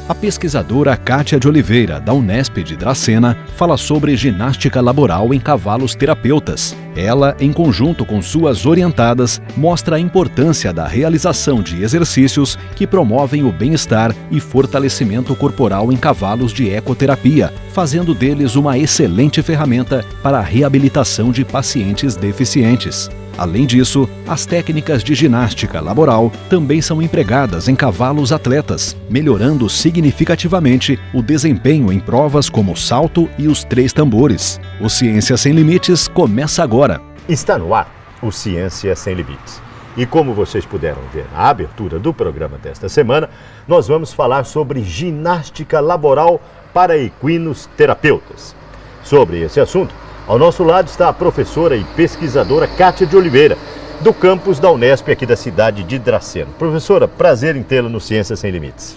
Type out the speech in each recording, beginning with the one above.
A pesquisadora Kátia de Oliveira, da Unesp de Dracena, fala sobre ginástica laboral em cavalos terapeutas. Ela, em conjunto com suas orientadas, mostra a importância da realização de exercícios que promovem o bem-estar e fortalecimento corporal em cavalos de ecoterapia, fazendo deles uma excelente ferramenta para a reabilitação de pacientes deficientes. Além disso, as técnicas de ginástica laboral também são empregadas em cavalos atletas, melhorando significativamente o desempenho em provas como o salto e os 3 tambores. O Ciência Sem Limites começa agora. Está no ar o Ciência Sem Limites. E como vocês puderam ver na abertura do programa desta semana, nós vamos falar sobre ginástica laboral para equinos terapeutas. Sobre esse assunto, ao nosso lado está a professora e pesquisadora Kátia de Oliveira, do campus da Unesp aqui da cidade de Dracena. Professora, prazer em tê-la no Ciência Sem Limites.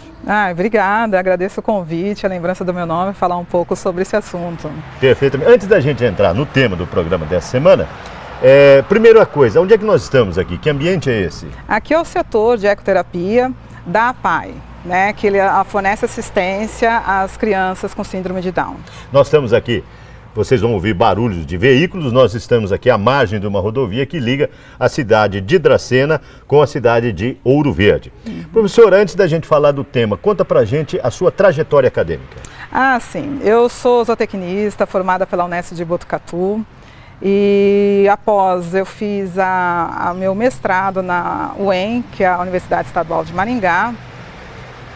Obrigada, agradeço o convite, a lembrança do meu nome, falar um pouco sobre esse assunto. Perfeitamente. Antes da gente entrar no tema do programa dessa semana, primeira coisa, onde é que nós estamos aqui? Que ambiente é esse? Aqui é o setor de ecoterapia da APAE, né, que ele fornece assistência às crianças com síndrome de Down. Nós estamos aqui. Vocês vão ouvir barulhos de veículos, nós estamos aqui à margem de uma rodovia que liga a cidade de Dracena com a cidade de Ouro Verde. Professor, antes da gente falar do tema, conta pra gente a sua trajetória acadêmica. Sim. Eu sou zootecnista, formada pela Unesp de Botucatu e após eu fiz meu mestrado na UEM, que é a Universidade Estadual de Maringá.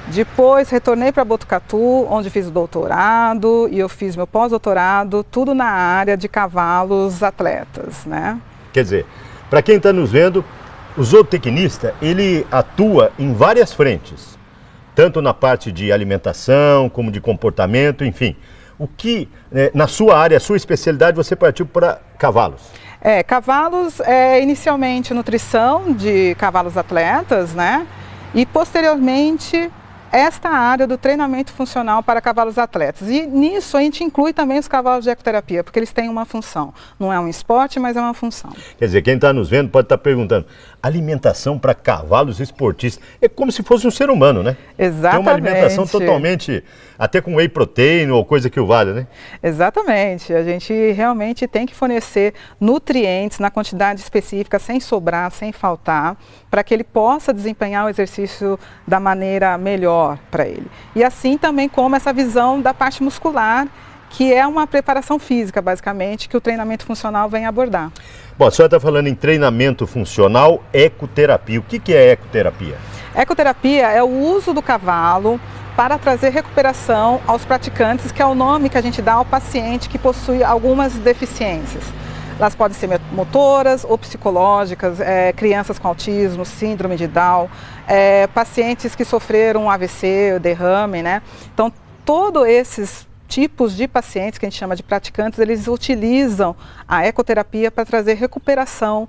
Depois retornei para Botucatu, onde fiz o doutorado e eu fiz meu pós-doutorado, tudo na área de cavalos atletas, né? Quer dizer, para quem está nos vendo, o zootecnista, ele atua em várias frentes, tanto na parte de alimentação, como de comportamento, enfim. O que, na sua área, a sua especialidade, você partiu para cavalos? Cavalos, inicialmente nutrição de cavalos atletas, né? E posteriormente esta área do treinamento funcional para cavalos atletas. E nisso a gente inclui também os cavalos de ecoterapia, porque eles têm uma função. Não é um esporte, mas é uma função. Quer dizer, quem está nos vendo pode estar perguntando, alimentação para cavalos esportistas, é como se fosse um ser humano, né? Exatamente. Tem uma alimentação totalmente, até com whey protein ou coisa que o valha, né? Exatamente. A gente realmente tem que fornecer nutrientes na quantidade específica, sem sobrar, sem faltar, para que ele possa desempenhar o exercício da maneira melhor para ele. E assim também como essa visão da parte muscular, que é uma preparação física, basicamente, que o treinamento funcional vem abordar. Bom, a senhora está falando em treinamento funcional, ecoterapia. O que é ecoterapia? Ecoterapia é o uso do cavalo para trazer recuperação aos praticantes, que é o nome que a gente dá ao paciente que possui algumas deficiências. Elas podem ser motoras ou psicológicas, crianças com autismo, síndrome de Down, pacientes que sofreram um AVC, derrame, né? Então, todos esses tipos de pacientes, que a gente chama de praticantes, eles utilizam a ecoterapia para trazer recuperação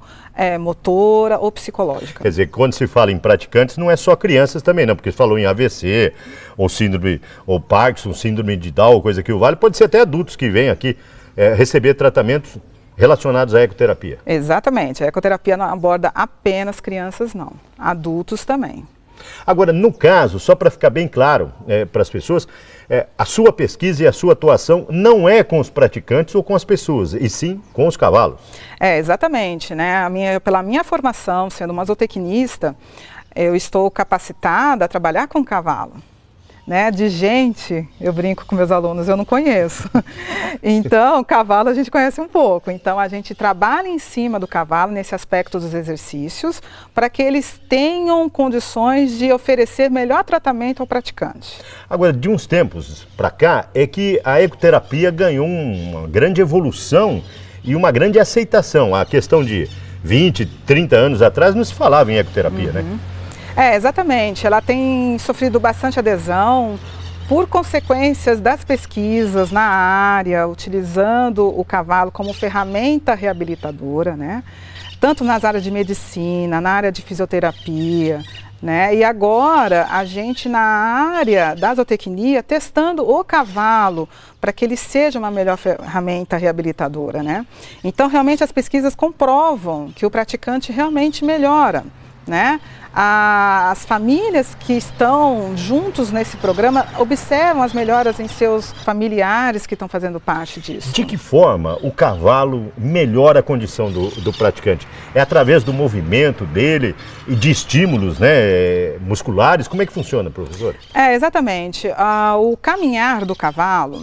motora ou psicológica. Quer dizer, quando se fala em praticantes, não é só crianças também, não, porque você falou em AVC, ou síndrome, ou Parkinson, síndrome de Down, coisa que o vale, pode ser até adultos que vêm aqui receber tratamentos relacionados à ecoterapia. Exatamente, a ecoterapia não aborda apenas crianças, não, adultos também. Agora, no caso, só para ficar bem claro para as pessoas, a sua pesquisa e a sua atuação não é com os praticantes ou com as pessoas, e sim com os cavalos. Exatamente, né? Pela minha formação, sendo uma zootecnista, eu estou capacitada a trabalhar com cavalo. Né, de gente, eu brinco com meus alunos, eu não conheço. Então, cavalo a gente conhece um pouco. Então, a gente trabalha em cima do cavalo, nesse aspecto dos exercícios, para que eles tenham condições de oferecer melhor tratamento ao praticante. Agora, de uns tempos para cá, é que a ecoterapia ganhou uma grande evolução e uma grande aceitação. A questão de 20, 30 anos atrás não se falava em ecoterapia, né? Exatamente. Ela tem sofrido bastante adesão por consequências das pesquisas na área, utilizando o cavalo como ferramenta reabilitadora, né? Tanto nas áreas de medicina, na área de fisioterapia, né? E agora a gente na área da zootecnia testando o cavalo para que ele seja uma melhor ferramenta reabilitadora, né? Então realmente as pesquisas comprovam que o praticante realmente melhora, né? As famílias que estão juntos nesse programa observam as melhoras em seus familiares que estão fazendo parte disso. De que forma o cavalo melhora a condição do praticante? É através do movimento dele e de estímulos, né, musculares? Como é que funciona, professor? Exatamente. O caminhar do cavalo,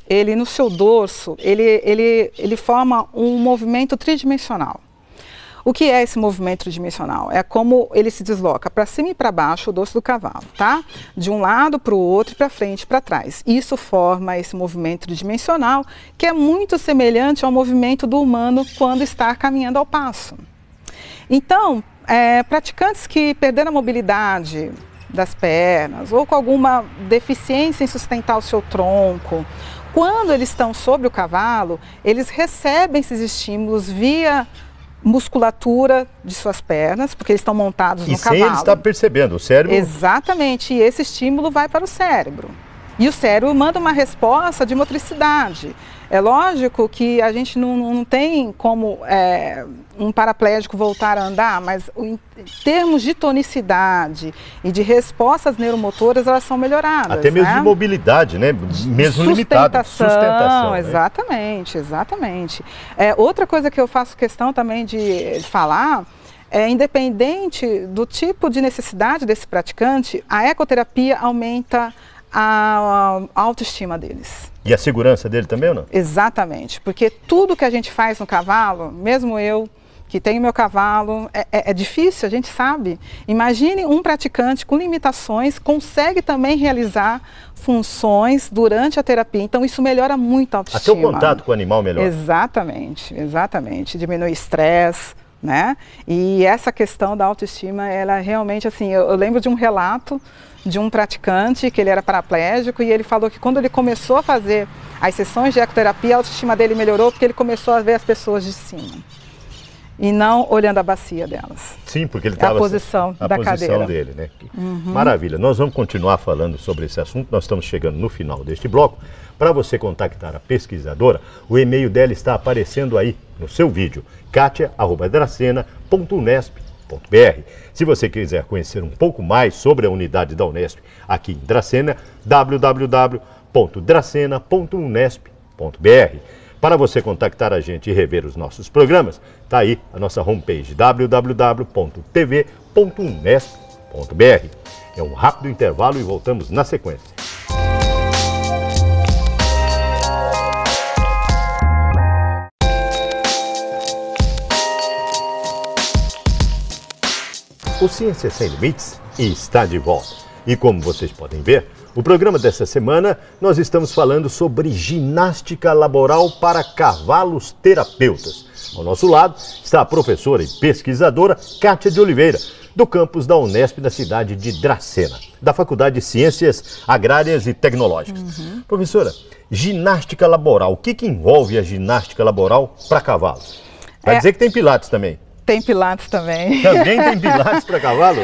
ele no seu dorso, ele forma um movimento tridimensional. O que é esse movimento tridimensional? É como ele se desloca para cima e para baixo o dorso do cavalo, tá? De um lado para o outro, para frente e para trás. Isso forma esse movimento tridimensional, que é muito semelhante ao movimento do humano quando está caminhando ao passo. Então, praticantes que perderam a mobilidade das pernas ou com alguma deficiência em sustentar o seu tronco, quando eles estão sobre o cavalo, eles recebem esses estímulos via musculatura de suas pernas, porque eles estão montados no cavalo. E sem ele estar percebendo, o cérebro... Exatamente, e esse estímulo vai para o cérebro. E o cérebro manda uma resposta de motricidade. É lógico que a gente não tem como um paraplégico voltar a andar, mas em termos de tonicidade e de respostas neuromotoras, elas são melhoradas. Até mesmo de mobilidade, né? Mesmo limitada. Sustentação. Né? Exatamente, exatamente. Outra coisa que eu faço questão também de falar independente do tipo de necessidade desse praticante, a ecoterapia aumenta a autoestima deles. E a segurança dele também ou não? Exatamente, porque tudo que a gente faz no cavalo, mesmo eu que tenho meu cavalo, é difícil, a gente sabe. Imagine um praticante com limitações, consegue também realizar funções durante a terapia, então isso melhora muito a autoestima. Até o contato com o animal melhora. Exatamente, exatamente, diminui o estresse, né? E essa questão da autoestima, ela realmente, assim, eu lembro de um relato de um praticante que ele era paraplégico e ele falou que quando ele começou a fazer as sessões de ecoterapia, a autoestima dele melhorou porque ele começou a ver as pessoas de cima e não olhando a bacia delas. Sim, porque ele estava... A posição da cadeira dele, né? Maravilha. Nós vamos continuar falando sobre esse assunto, nós estamos chegando no final deste bloco. Para você contactar a pesquisadora, o e-mail dela está aparecendo aí no seu vídeo, katia@dracena.unesp.br. Se você quiser conhecer um pouco mais sobre a unidade da Unesp aqui em Dracena, www.dracena.unesp.br. Para você contactar a gente e rever os nossos programas, está aí a nossa homepage www.tv.unesp.br. É um rápido intervalo e voltamos na sequência. O Ciência Sem Limites está de volta. E como vocês podem ver, o programa dessa semana nós estamos falando sobre ginástica laboral para cavalos terapeutas. Ao nosso lado está a professora e pesquisadora Kátia de Oliveira, do campus da Unesp na cidade de Dracena, da Faculdade de Ciências Agrárias e Tecnológicas. Professora, ginástica laboral, o que envolve a ginástica laboral para cavalos? Vai dizer que tem pilates também. Tem pilates também. Também tem pilates para cavalo?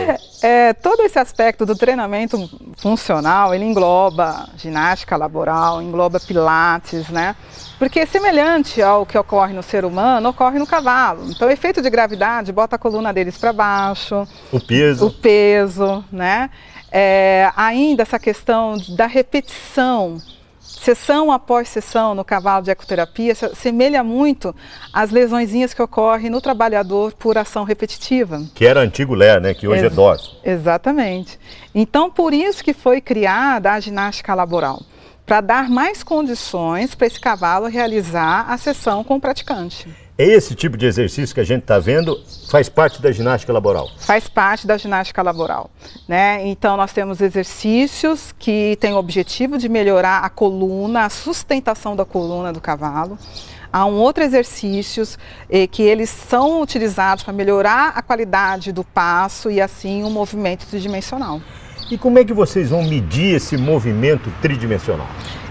Todo esse aspecto do treinamento funcional, ele engloba ginástica laboral, engloba pilates, né? Porque semelhante ao que ocorre no ser humano, ocorre no cavalo. Então, o efeito de gravidade bota a coluna deles para baixo. O peso, né? Ainda essa questão da repetição, sessão após sessão no cavalo de ecoterapia, semelha muito às lesõezinhas que ocorrem no trabalhador por ação repetitiva. Que era antigo ler, né? Que hoje é dorso. Exatamente. Então, por isso que foi criada a ginástica laboral, para dar mais condições para esse cavalo realizar a sessão com o praticante. Esse tipo de exercício que a gente está vendo faz parte da ginástica laboral? Faz parte da ginástica laboral, né? Então nós temos exercícios que têm o objetivo de melhorar a coluna, a sustentação da coluna do cavalo. Há outros exercícios que eles são utilizados para melhorar a qualidade do passo e assim o movimento tridimensional. E como é que vocês vão medir esse movimento tridimensional?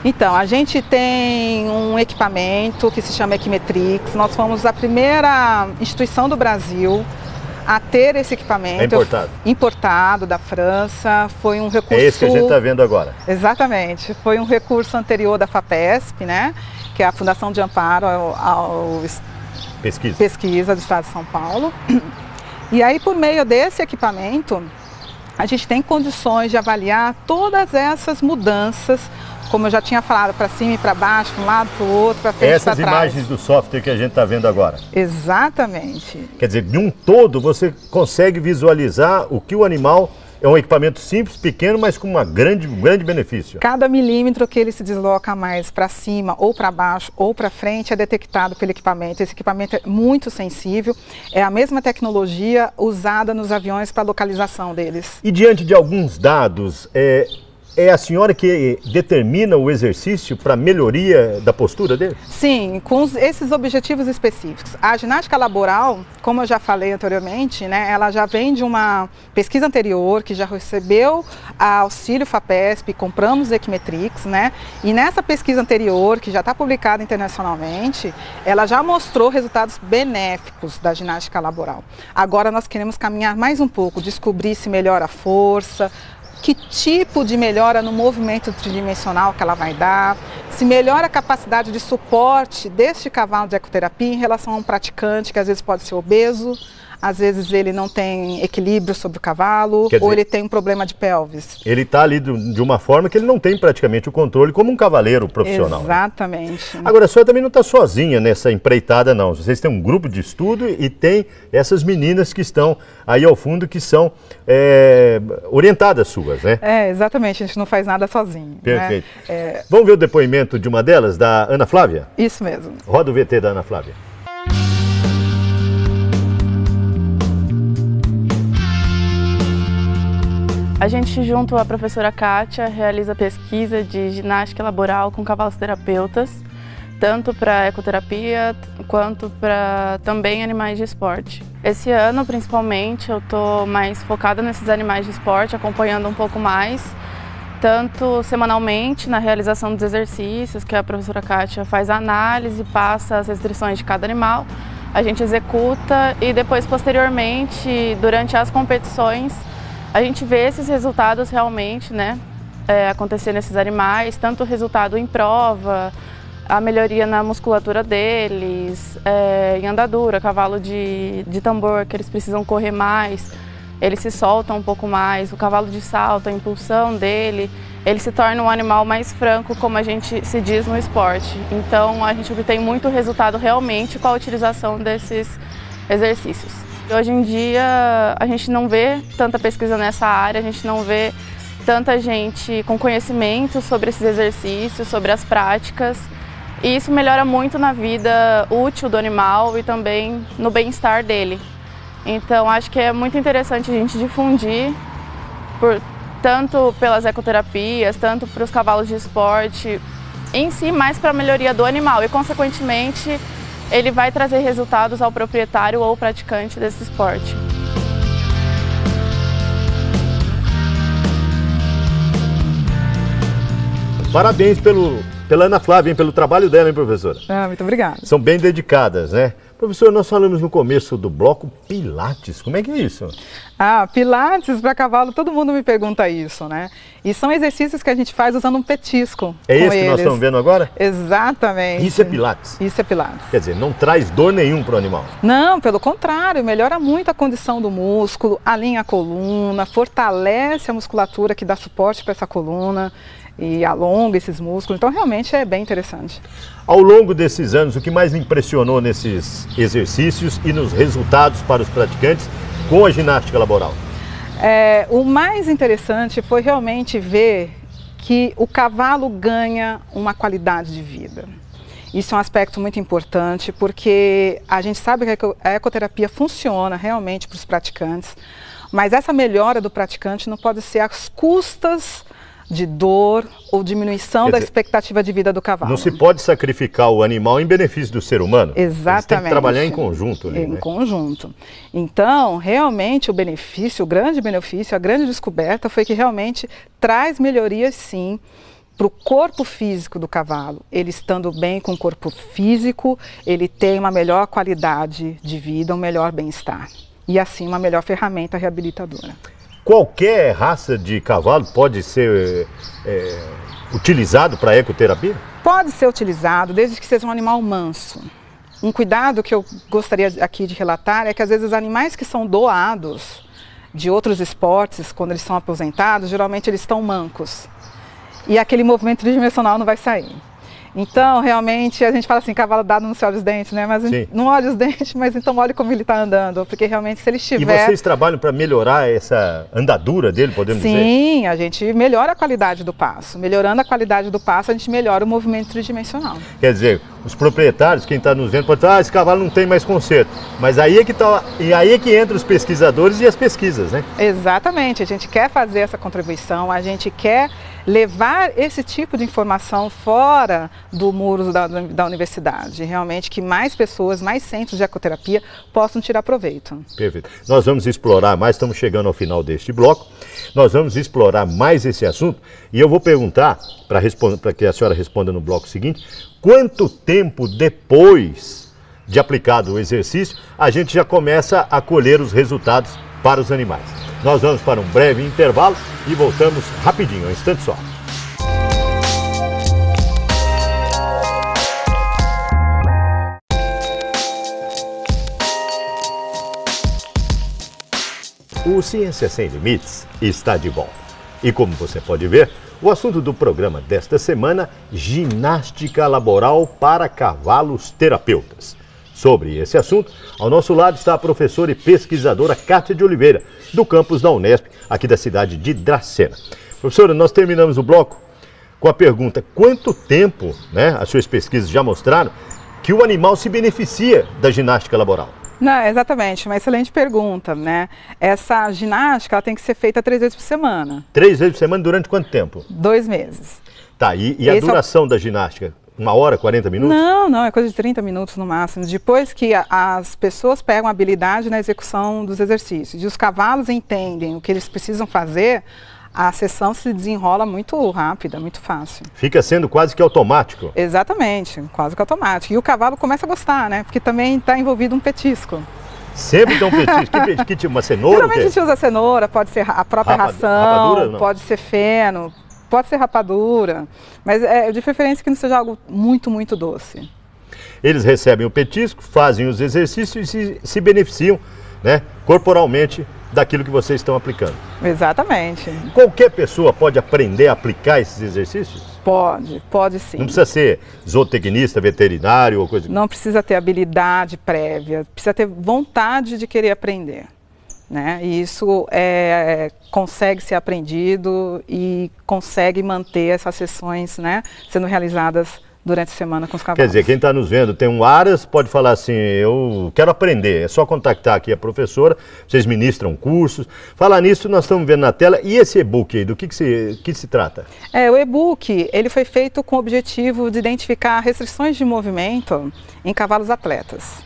Então, a gente tem um equipamento que se chama Equimetrix. Nós fomos a primeira instituição do Brasil a ter esse equipamento. É importado? Importado da França. Foi um recurso... É esse que a gente está vendo agora? Exatamente. Foi um recurso anterior da FAPESP, né? Que é a Fundação de Amparo ao Pesquisa do Estado de São Paulo. E aí, por meio desse equipamento, a gente tem condições de avaliar todas essas mudanças, como eu já tinha falado, para cima e para baixo, para um lado, para o outro, para frente e para trás. Essas imagens do software que a gente está vendo agora. Exatamente. Quer dizer, de um todo você consegue visualizar o que o animal... É um equipamento simples, pequeno, mas com um grande benefício. Cada milímetro que ele se desloca mais para cima, ou para baixo, ou para frente, é detectado pelo equipamento. Esse equipamento é muito sensível, é a mesma tecnologia usada nos aviões para localização deles. E diante de alguns dados, é a senhora que determina o exercício para melhoria da postura dele? Sim, com esses objetivos específicos. A ginástica laboral, como eu já falei anteriormente, né, ela já vem de uma pesquisa anterior, que já recebeu auxílio FAPESP, compramos o Equimetrix, né, e nessa pesquisa anterior, que já está publicada internacionalmente, ela já mostrou resultados benéficos da ginástica laboral. Agora nós queremos caminhar mais um pouco, descobrir se melhora a força, que tipo de melhora no movimento tridimensional que ela vai dar, se melhora a capacidade de suporte deste cavalo de ecoterapia em relação a um praticante que às vezes pode ser obeso, às vezes ele não tem equilíbrio sobre o cavalo, ou ele tem um problema de pelvis. Ele está ali de uma forma que ele não tem praticamente o controle como um cavaleiro profissional. Exatamente. Né? Agora, a senhora também não está sozinha nessa empreitada, não. Vocês têm um grupo de estudo e tem essas meninas que estão aí ao fundo, que são orientadas suas, né? Exatamente. A gente não faz nada sozinho. Perfeito. Né? Vamos ver o depoimento de uma delas, da Ana Flávia? Isso mesmo. Roda o VT da Ana Flávia. A gente, junto à professora Kátia, realiza pesquisa de ginástica laboral com cavalos terapeutas, tanto para ecoterapia quanto para também animais de esporte. Esse ano, principalmente, eu estou mais focada nesses animais de esporte, acompanhando um pouco mais, tanto semanalmente na realização dos exercícios, que a professora Kátia faz a análise, passa as restrições de cada animal, a gente executa e depois, posteriormente, durante as competições, a gente vê esses resultados realmente, né, acontecer nesses animais, tanto o resultado em prova, a melhoria na musculatura deles, em andadura, cavalo de tambor, que eles precisam correr mais, eles se soltam um pouco mais, o cavalo de salto, a impulsão dele, ele se torna um animal mais franco, como a gente se diz no esporte. Então a gente obtém muito resultado realmente com a utilização desses exercícios. Hoje em dia a gente não vê tanta pesquisa nessa área, a gente não vê tanta gente com conhecimento sobre esses exercícios, sobre as práticas. E isso melhora muito na vida útil do animal e também no bem-estar dele. Então acho que é muito interessante a gente difundir, tanto pelas ecoterapias, tanto para os cavalos de esporte, em si mais para a melhoria do animal e consequentemente ele vai trazer resultados ao proprietário ou praticante desse esporte. Parabéns pela Ana Flávia, hein, pelo trabalho dela, hein, professora? Muito obrigada. São bem dedicadas, né? Professor, nós falamos no começo do bloco Pilates. Como é que é isso? Pilates para cavalo, todo mundo me pergunta isso, né? E são exercícios que a gente faz usando um petisco. É esse que nós estamos vendo agora? Exatamente. Isso é Pilates? Isso é Pilates. Quer dizer, não traz dor nenhum para o animal? Não, pelo contrário, melhora muito a condição do músculo, alinha a coluna, fortalece a musculatura que dá suporte para essa coluna e alonga esses músculos, então realmente é bem interessante. Ao longo desses anos, o que mais lhe impressionou nesses exercícios e nos resultados para os praticantes com a ginástica laboral? O mais interessante foi realmente ver que o cavalo ganha uma qualidade de vida. Isso é um aspecto muito importante, porque a gente sabe que a ecoterapia funciona realmente para os praticantes, mas essa melhora do praticante não pode ser às custas de dor ou diminuição da expectativa de vida do cavalo. Não se pode sacrificar o animal em benefício do ser humano. Exatamente. Eles têm que trabalhar em conjunto. Em conjunto. Então, realmente o benefício, o grande benefício, a grande descoberta foi que realmente traz melhorias sim para o corpo físico do cavalo. Ele estando bem com o corpo físico, ele tem uma melhor qualidade de vida, um melhor bem-estar. E assim uma melhor ferramenta reabilitadora. Qualquer raça de cavalo pode ser utilizado para ecoterapia? Pode ser utilizado, desde que seja um animal manso. Um cuidado que eu gostaria aqui de relatar é que às vezes os animais que são doados de outros esportes, quando eles são aposentados, geralmente eles estão mancos. E aquele movimento tridimensional não vai sair. Então, realmente, a gente fala assim, cavalo dado não se olha os dentes, né? Mas não olha os dentes, mas então olha como ele está andando. Porque realmente, se ele estiver... E vocês trabalham para melhorar essa andadura dele, podemos dizer? Sim, a gente melhora a qualidade do passo. Melhorando a qualidade do passo, a gente melhora o movimento tridimensional. Quer dizer, os proprietários, quem está nos vendo, pode dizer, esse cavalo não tem mais conserto. Mas aí é que tá, e aí é que entra os pesquisadores e as pesquisas, né? Exatamente, a gente quer fazer essa contribuição, a gente quer levar esse tipo de informação fora do muro da universidade. Realmente que mais pessoas, mais centros de ecoterapia possam tirar proveito. Perfeito. Nós vamos explorar mais, estamos chegando ao final deste bloco, nós vamos explorar mais esse assunto e eu vou perguntar, para que a senhora responda no bloco seguinte, quanto tempo depois de aplicado o exercício a gente já começa a colher os resultados para os animais. Nós vamos para um breve intervalo e voltamos rapidinho, um instante só. O Ciência Sem Limites está de volta. E como você pode ver, o assunto do programa desta semana, ginástica laboral para cavalos terapeutas. Sobre esse assunto, ao nosso lado está a professora e pesquisadora Kátia de Oliveira, do campus da Unesp, aqui da cidade de Dracena. Professora, nós terminamos o bloco com a pergunta, quanto tempo, as suas pesquisas já mostraram, que o animal se beneficia da ginástica laboral? Não, exatamente, uma excelente pergunta, né? Essa ginástica ela tem que ser feita 3 vezes por semana. 3 vezes por semana durante quanto tempo? 2 meses. Tá, e a duração da ginástica? 1 hora, 40 minutos? Não, é coisa de 30 minutos no máximo. Depois que as pessoas pegam habilidade na execução dos exercícios e os cavalos entendem o que eles precisam fazer, a sessão se desenrola muito rápida, muito fácil. Fica sendo quase que automático. Exatamente, quase que automático. E o cavalo começa a gostar, né? Porque também está envolvido um petisco. Sempre tem um petisco. Que tipo, uma cenoura? Geralmente a gente usa cenoura, pode ser a própria ração, rapadura, pode ser feno, pode ser rapadura. Mas é de preferência que não seja algo muito, muito doce. Eles recebem o petisco, fazem os exercícios e se beneficiam, corporalmente daquilo que vocês estão aplicando. Exatamente. Qualquer pessoa pode aprender a aplicar esses exercícios? Pode sim. Não precisa ser zootecnista, veterinário ou coisa... Não precisa ter habilidade prévia, precisa ter vontade de querer aprender. E isso consegue ser aprendido e consegue manter essas sessões sendo realizadas durante a semana com os cavalos. Quer dizer, quem está nos vendo tem um Aras, pode falar assim, eu quero aprender, é só contactar aqui a professora, vocês ministram cursos. Falar nisso, nós estamos vendo na tela, e esse e-book aí, do que se trata? O e-book, ele foi feito com o objetivo de identificar restrições de movimento em cavalos atletas.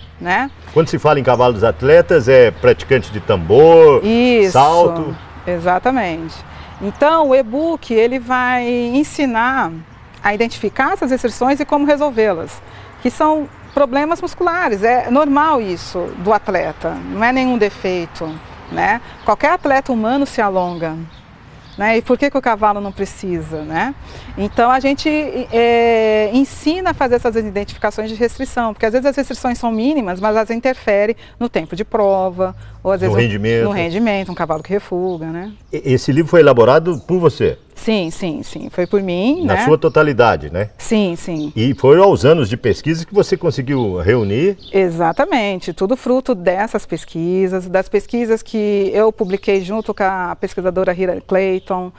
Quando se fala em cavalos atletas, é praticante de tambor, salto? Exatamente. Então, o e-book, ele vai ensinar a identificar essas restrições e como resolvê-las, que são problemas musculares, é normal isso do atleta, não é nenhum defeito, Qualquer atleta humano se alonga, E por que o cavalo não precisa, Então a gente ensina a fazer essas identificações de restrição, porque às vezes as restrições são mínimas, mas elas interferem no tempo de prova, ou às vezes no rendimento, um cavalo que refuga, Esse livro foi elaborado por você? Sim, foi por mim, Na sua totalidade, Sim. E foram aos anos de pesquisa que você conseguiu reunir? Exatamente, tudo fruto dessas pesquisas, das pesquisas que eu publiquei junto com a pesquisadora Hillary Clayton,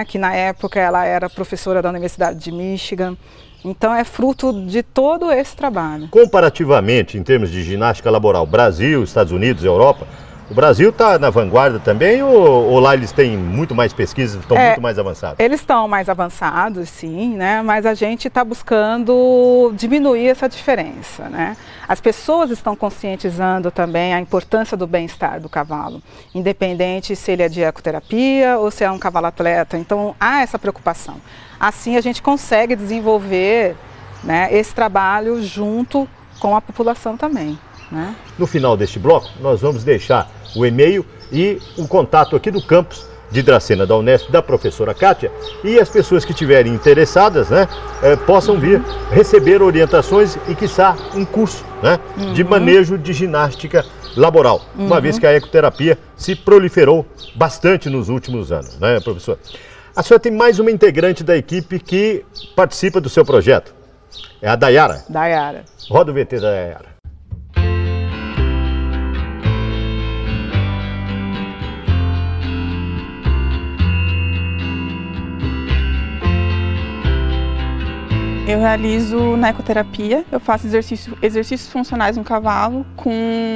que na época ela era professora da Universidade de Michigan. Então é fruto de todo esse trabalho. Comparativamente, em termos de ginástica laboral, Brasil, Estados Unidos, Europa, o Brasil está na vanguarda também ou lá eles têm muito mais pesquisas, estão muito mais avançados? Eles estão mais avançados, sim, mas a gente está buscando diminuir essa diferença, As pessoas estão conscientizando também a importância do bem-estar do cavalo, independente se ele é de ecoterapia ou se é um cavalo atleta, então há essa preocupação. Assim a gente consegue desenvolver esse trabalho junto com a população também. No final deste bloco, nós vamos deixar o e-mail e o contato aqui do campus de Dracena da Unesp, da professora Kátia, e as pessoas que estiverem interessadas, né, possam vir receber orientações e, quiçá, um curso, né, de manejo de ginástica laboral, uma vez que a ecoterapia se proliferou bastante nos últimos anos, né, professor? A senhora tem mais uma integrante da equipe que participa do seu projeto, é a Dayara. Dayara. Roda o VT da Dayara. Eu realizo na ecoterapia, eu faço exercícios funcionais no cavalo com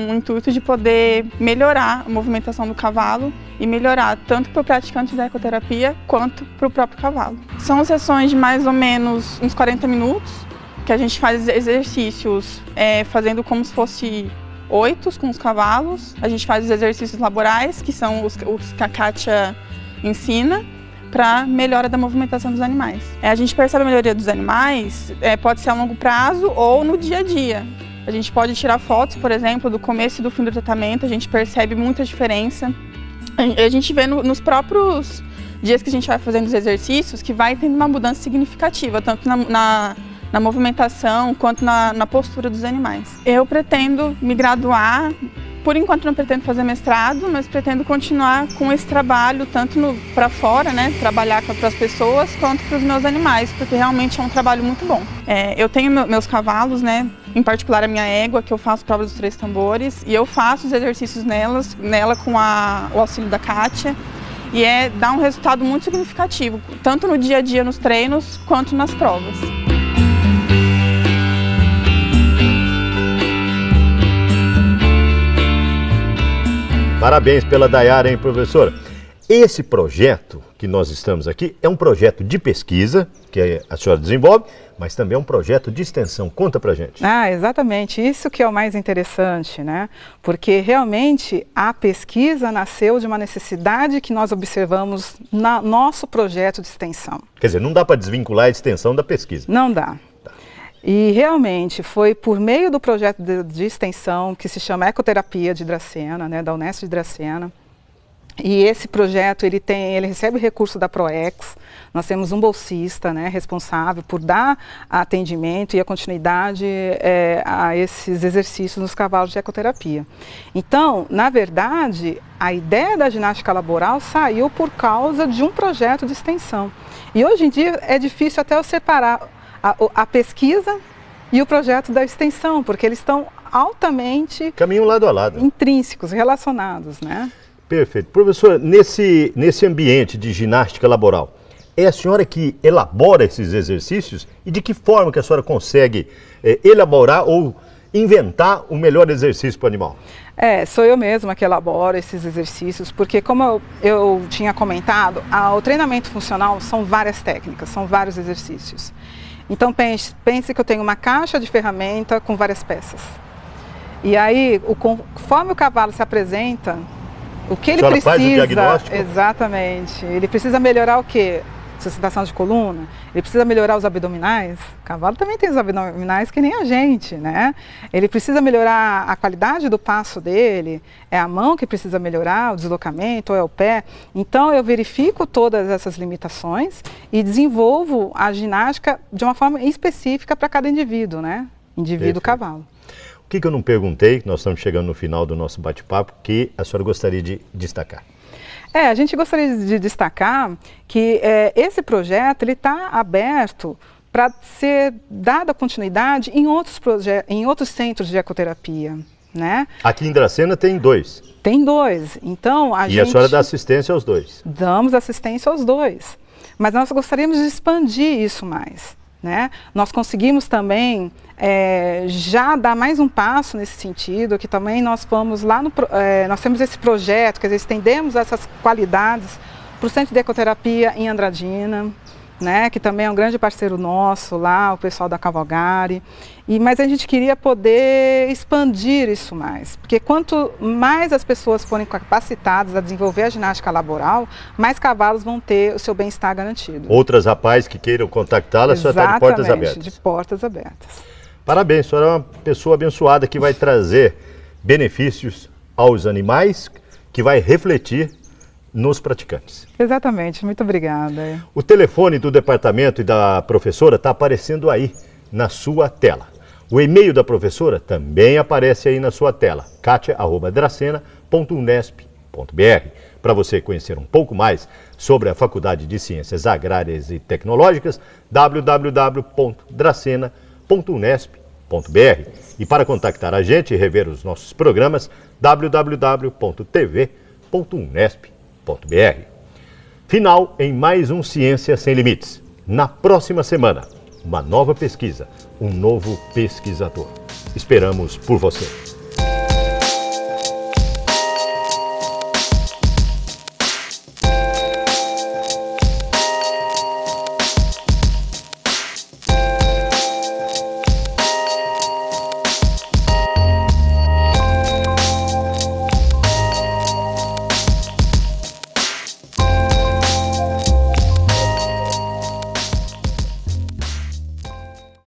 o intuito de poder melhorar a movimentação do cavalo e melhorar tanto para o praticante da ecoterapia quanto para o próprio cavalo. São sessões de mais ou menos uns 40 minutos, que a gente faz exercícios fazendo como se fosse oitos com os cavalos. A gente faz os exercícios laborais, que são os que a Kátia ensina, para melhora da movimentação dos animais. A gente percebe a melhoria dos animais, pode ser a longo prazo ou no dia a dia. A gente pode tirar fotos, por exemplo, do começo e do fim do tratamento, a gente percebe muita diferença. A gente vê nos próprios dias que a gente vai fazendo os exercícios que vai tendo uma mudança significativa, tanto na movimentação quanto na postura dos animais. Eu pretendo me graduar. Por enquanto não pretendo fazer mestrado, mas pretendo continuar com esse trabalho, tanto para fora, né, trabalhar para as pessoas, quanto para os meus animais, porque realmente é um trabalho muito bom. Eu tenho meus cavalos, né, em particular a minha égua, que eu faço prova dos 3 tambores, e eu faço os exercícios nela com o auxílio da Kátia, e dá um resultado muito significativo, tanto no dia a dia nos treinos, quanto nas provas. Parabéns pela Dayara, hein, professora? Esse projeto que nós estamos aqui é um projeto de pesquisa que a senhora desenvolve, mas também é um projeto de extensão. Conta pra gente. Exatamente. Isso que é o mais interessante, né? Porque realmente a pesquisa nasceu de uma necessidade que nós observamos no nosso projeto de extensão. Quer dizer, não dá para desvincular a extensão da pesquisa. Não dá. E realmente foi por meio do projeto de extensão que se chama Ecoterapia de Dracena, né, da Unesp de Dracena. E esse projeto ele recebe recurso da PROEX. Nós temos um bolsista, né, responsável por dar atendimento e a continuidade a esses exercícios nos cavalos de ecoterapia. Então, na verdade, a ideia da ginástica laboral saiu por causa de um projeto de extensão. E hoje em dia é difícil até eu separar a pesquisa e o projeto da extensão, porque eles estão altamente... caminham lado a lado. Intrínsecos, relacionados, né? Perfeito. Professor, nesse ambiente de ginástica laboral, é a senhora que elabora esses exercícios? E de que forma que a senhora consegue elaborar ou inventar o melhor exercício para o animal? Sou eu mesma que elaboro esses exercícios, porque como eu tinha comentado, o treinamento funcional são várias técnicas, são vários exercícios. Então pense que eu tenho uma caixa de ferramenta com várias peças. E aí, conforme o cavalo se apresenta, o que ele precisa... faz o diagnóstico? Exatamente. Ele precisa melhorar o quê? Sustentação de coluna, ele precisa melhorar os abdominais. O cavalo também tem os abdominais que nem a gente, né? Ele precisa melhorar a qualidade do passo dele, é a mão que precisa melhorar, o deslocamento, ou é o pé. Então eu verifico todas essas limitações e desenvolvo a ginástica de uma forma específica para cada indivíduo, né? Indivíduo-cavalo. O que eu não perguntei, nós estamos chegando no final do nosso bate-papo, que a senhora gostaria de destacar? A gente gostaria de destacar que esse projeto está aberto para ser dada continuidade em outros centros de ecoterapia, né? Aqui em Dracena tem 2. Tem 2. Então, a senhora dá assistência aos 2? Damos assistência aos 2. Mas nós gostaríamos de expandir isso mais, né? Nós conseguimos também já dar mais um passo nesse sentido, que também nós vamos lá nós temos esse projeto, quer dizer, estendemos essas qualidades para o Centro de Ecoterapia em Andradina, né, que também é um grande parceiro nosso lá, o pessoal da Cavalgari. Mas a gente queria poder expandir isso mais, porque quanto mais as pessoas forem capacitadas a desenvolver a ginástica laboral, mais cavalos vão ter o seu bem-estar garantido. Outras rapazes que queiram contactá-la, a senhora está de portas abertas. De portas abertas. Parabéns, a senhora é uma pessoa abençoada que vai trazer benefícios aos animais, que vai refletir nos praticantes. Exatamente, muito obrigada. O telefone do departamento e da professora está aparecendo aí na sua tela. O e-mail da professora também aparece aí na sua tela, katia@dracena.unesp.br. Para você conhecer um pouco mais sobre a Faculdade de Ciências Agrárias e Tecnológicas, www.dracena.unesp.br. E para contactar a gente e rever os nossos programas, www.tv.unesp.br. Final em mais um Ciência Sem Limites. Na próxima semana, uma nova pesquisa, um novo pesquisador. Esperamos por você.